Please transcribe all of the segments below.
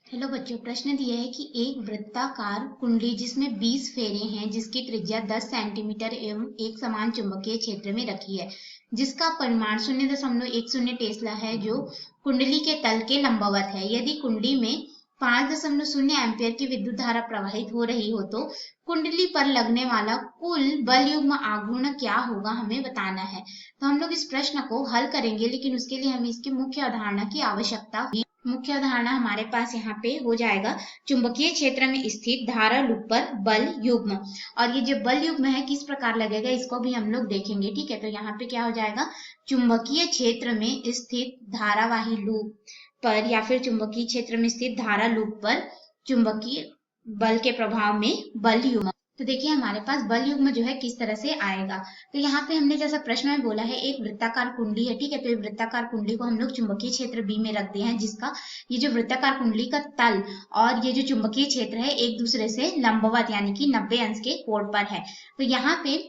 Hello बच्चों, प्रश्न दिया है कि एक वृत्ताकार कुंडली जिसमें 20 फेरे हैं, जिसकी त्रिज्या 10 सेंटीमीटर एवं एक समान चुंबकीय क्षेत्र में रखी है, जिसका परिमाण 0.10 टेस्ला है, जो कुंडली के तल के लंबवत है। यदि कुंडली में 5.0 एम्पियर की विद्युत धारा प्रवाहित हो रही हो तो कुंडली पर लगने वाला कुल बल युग्म आघूर्ण क्या होगा, हमें बताना है। तो हम लोग इस प्रश्न को हल करेंगे, लेकिन उसके लिए हमें इसकी मुख्य अवधारणा की आवश्यकता होगी। मुख्य अवधारणा हमारे पास यहाँ पे हो जाएगा चुंबकीय क्षेत्र में स्थित धारा लूप पर बल युग्म। और ये जो बल युग्म है किस प्रकार लगेगा इसको भी हम लोग देखेंगे। ठीक है, तो यहाँ पे क्या हो जाएगा, चुंबकीय क्षेत्र में स्थित धारावाही लूप पर या फिर चुंबकीय क्षेत्र में स्थित धारा लूप पर चुंबकीय बल के प्रभाव में बल युग्म। तो देखिए हमारे पास बल युग्म जो है किस तरह से आएगा। तो यहाँ पे हमने जैसा प्रश्न में बोला है, एक वृत्ताकार कुंडली है। ठीक है, तो ये वृत्ताकार कुंडली को हम लोग चुंबकीय क्षेत्र बी में रखते हैं, जिसका ये जो वृत्ताकार कुंडली का तल और ये जो चुंबकीय क्षेत्र है एक दूसरे से लंबवत यानी कि 90 अंश के कोण पर है। तो यहाँ पे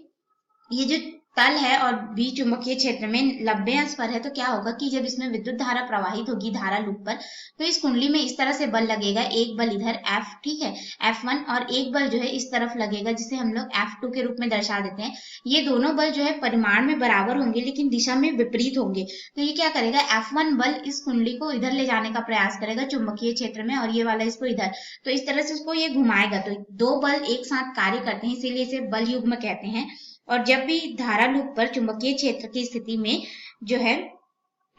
ये जो तल है और बी चुंबकीय क्षेत्र में 90 अंश पर है, तो क्या होगा कि जब इसमें विद्युत धारा प्रवाहित होगी धारा लूप पर, तो इस कुंडली में इस तरह से बल लगेगा। एक बल इधर F, ठीक है, F1, और एक बल जो है इस तरफ लगेगा, जिसे हम लोग F2 के रूप में दर्शा देते हैं। ये दोनों बल जो है परिमाण में बराबर होंगे लेकिन दिशा में विपरीत होंगे। तो ये क्या करेगा, F1 बल इस कुंडली को इधर ले जाने का प्रयास करेगा चुंबकीय क्षेत्र में, और ये वाला इसको इधर। तो इस तरह से उसको ये घुमाएगा। तो दो बल एक साथ कार्य करते हैं, इसीलिए इसे बल युग्म कहते हैं। और जब भी धारा लूप पर चुंबकीय क्षेत्र की स्थिति में जो है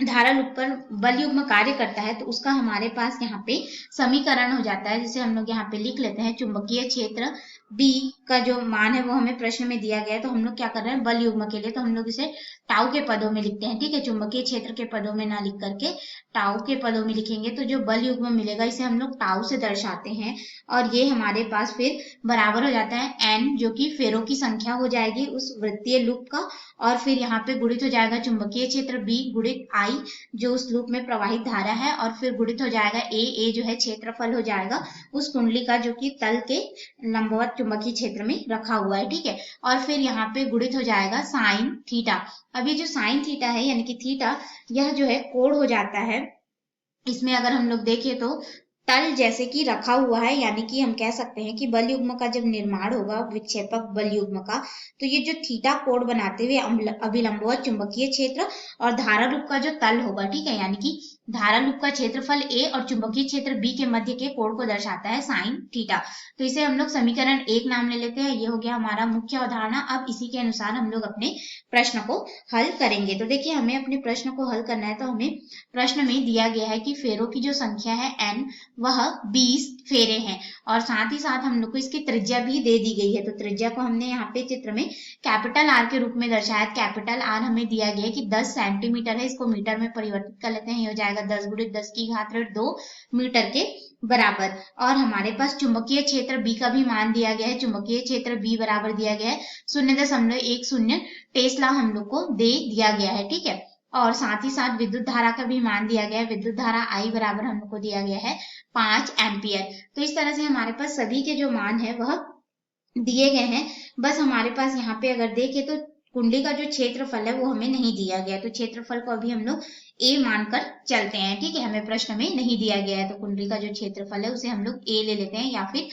धारा लूप पर बल युग्म कार्य करता है, तो उसका हमारे पास यहाँ पे समीकरण हो जाता है, जिसे हम लोग यहाँ पे लिख लेते हैं। चुंबकीय क्षेत्र बी का जो मान है वो हमें प्रश्न में दिया गया है, तो हम लोग क्या कर रहे हैं, बल युग्म के लिए तो हम लोग इसे टाउ के पदों में लिखते हैं। ठीक है, चुंबकीय क्षेत्र के पदों में ना लिख करके टाउ के पदों में लिखेंगे, तो जो बल युग्म मिलेगा इसे हम लोग टाउ से दर्शाते हैं। और ये हमारे पास फिर बराबर हो जाता है एन, जो कि फेरों की संख्या हो जाएगी उस वृत्तीय लूप का, और फिर यहाँ पे गुणित हो जाएगा चुंबकीय क्षेत्र बी गुणित आई, जो उस लूप में प्रवाहित धारा है, और फिर गुणित हो जाएगा ए जो है क्षेत्रफल हो जाएगा उस कुंडली का, जो कि तल के लंबवत चुंबकीय क्षेत्र में रखा हुआ है। ठीक है, और फिर यहाँ पे गुणित हो जाएगा साइन थीटा। अब ये जो साइन थीटा है यानी कि थीटा, यह जो है कोण हो जाता है। इसमें अगर हम लोग देखें तो तल जैसे कि रखा हुआ है, यानी कि हम कह सकते हैं कि बल युग्म का जब निर्माण होगा विक्षेपक बल युग्म का, तो ये जो थीटा कोण बनाते हुए अभिलंबवत चुंबकीय क्षेत्र और धारा लूप का जो तल होगा, ठीक है, यानी कि धारा लूप का क्षेत्रफल ए और चुंबकीय क्षेत्र बी के मध्य के कोण को दर्शाता है साइन थीटा। तो इसे हम लोग समीकरण 1 नाम ले लेते हैं। ये हो गया हमारा मुख्य अवधारणा। अब इसी के अनुसार हम लोग अपने प्रश्न को हल करेंगे। तो देखिए हमें अपने प्रश्न को हल करना है, तो हमें प्रश्न में दिया गया है कि फेरों की जो संख्या है n, वह 20 फेरे हैं, और साथ ही साथ हम लोग को इसकी त्रिज्या भी दे दी गई है। तो त्रिज्या को हमने यहाँ पे चित्र में कैपिटल आर के रूप में दर्शाया। कैपिटल आर हमें दिया गया है कि 10 सेंटीमीटर है, इसको मीटर में परिवर्तित कर लेते हैं। ये हो जाएगा 10 गुणित 10 की घात 2 मीटर के बराबर। और हमारे पास चुंबकीय क्षेत्र बी का भी मान दिया गया है। चुंबकीय क्षेत्र बी बराबर दिया गया है 0.10 टेस्ला हम लोग को दे दिया गया है। ठीक है, और साथ ही साथ विद्युत धारा का भी मान दिया गया है। विद्युत धारा आई बराबर हम लोग को दिया गया है 5 एम्पियर। तो इस तरह से हमारे पास सभी के जो मान है वह दिए गए हैं। बस हमारे पास यहाँ पे अगर देखें तो कुंडली का जो क्षेत्रफल है वो हमें नहीं दिया गया, तो क्षेत्रफल को अभी हम लोग ए मानकर चलते हैं। ठीक है, हमें प्रश्न में नहीं दिया गया है, तो कुंडली का जो क्षेत्रफल है उसे हम लोग ए ले लेते हैं, या फिर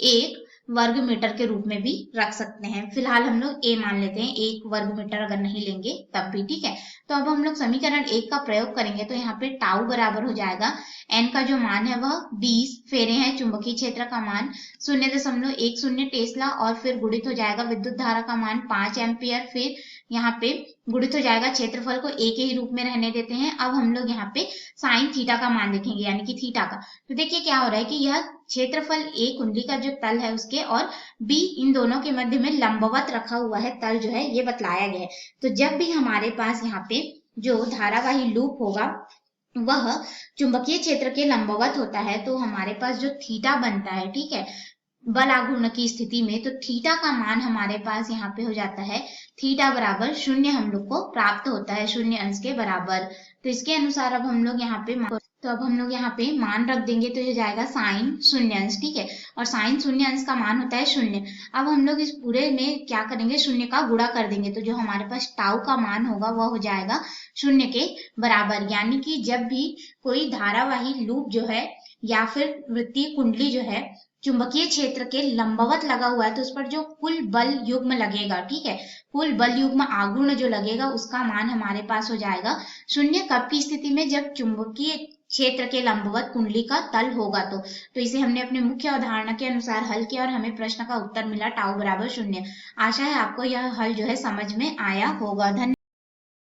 1 वर्ग मीटर के रूप में भी रख सकते हैं। फिलहाल हम लोग ए मान लेते हैं, 1 वर्ग मीटर अगर नहीं लेंगे तब भी। ठीक है, तो अब हम लोग समीकरण 1 का प्रयोग करेंगे, तो यहाँ पे टाउ बराबर हो जाएगा एन का जो मान है वह 20 फेरे हैं, चुंबकीय क्षेत्र का मान 0.10 टेस्ला, और फिर गुणित हो जाएगा विद्युत धारा का मान 5 एम्पियर। फिर यहाँ पे गुणित हो जाएगा, क्षेत्रफल को ए के ही रूप में रहने देते हैं। अब हम लोग यहाँ पे साइन थीटा का मान देखेंगे, यानी कि थीटा का। तो देखिए क्या हो रहा है कि यह क्षेत्रफल ए कुंडली का जो तल है उसके और बी इन दोनों के मध्य में लंबवत रखा हुआ है तल जो है ये बतलाया गया है। तो जब भी हमारे पास यहाँ पे जो धारावाही लूप होगा वह चुंबकीय क्षेत्र के लंबवत होता है, तो हमारे पास जो थीटा बनता है, ठीक है, बल आघूर्ण की स्थिति में, तो थीटा का मान हमारे पास यहाँ पे हो जाता है थीटा बराबर 0 हम लोग को प्राप्त होता है, 0 अंश के बराबर। तो इसके अनुसार अब हम लोग यहाँ पे मान रख देंगे, तो ये जाएगा साइन 0 अंश। ठीक है, और साइन 0 अंश का मान होता है 0। अब हम लोग इस पूरे में क्या करेंगे, 0 का गुणा कर देंगे, तो जो हमारे पास टाउ का मान होगा वह हो जाएगा 0 के बराबर। यानी कि जब भी कोई धारावाही लूप जो है या फिर वृत्तीय कुंडली जो है चुंबकीय क्षेत्र के लंबवत लगा हुआ है तो उस पर जो कुल बल युग्म लगेगा, ठीक है, कुल बल युग्म आघूर्ण जो लगेगा उसका मान हमारे पास हो जाएगा शून्य। कब की स्थिति में? जब चुंबकीय क्षेत्र के लंबवत कुंडली का तल होगा तो इसे हमने अपने मुख्य अवधारणा के अनुसार हल किया और हमें प्रश्न का उत्तर मिला टाउ बराबर 0। आशा है आपको यह हल जो है समझ में आया होगा। धन्यवाद।